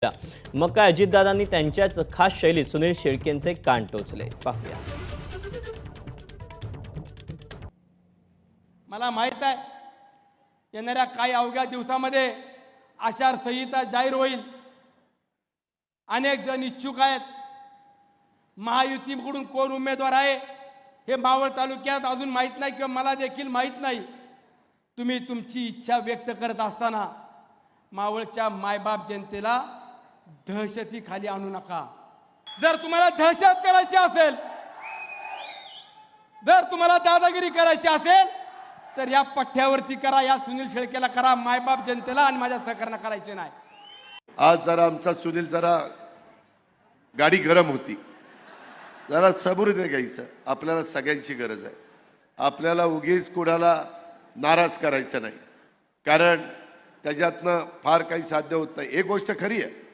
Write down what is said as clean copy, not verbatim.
मग काय अजितदादांनी त्यांच्याच खास शैलीत सुनील शेळकेंचे कान टोचले, पाहूया. मला माहित आहे येणाऱ्या काही अवघ्या दिवसामध्ये आचारसंहिता जाहीर होईल. अनेक जण इच्छुक आहेत. महायुतीकडून कोण उमेदवार आहे हे मावळ तालुक्यात अजून माहित नाही किंवा मला देखील माहित नाही. तुम्ही तुमची इच्छा व्यक्त करत असताना मावळच्या मायबाप जनतेला दहशतीखाली आणू नका. जर तुम्हाला दहशत करायची असेल, जर तुम्हाला दादागिरी करायची असेल तर या पठ्ठ्यावरती करा, या सुनील शेळकेला करा. मायबाप जनतेला आणि माझ्या सहकार्यांना करायचे नाही. आज जरा आमचा सुनील जरा गाडी गरम होती, जरा सबुरीने घ्यायचं. आपल्याला सगळ्यांची गरज आहे. आपल्याला उगीच कुणाला नाराज करायचं नाही, कारण त्याच्यातनं फार काही साध्य होत नाही. एक गोष्ट खरी आहे,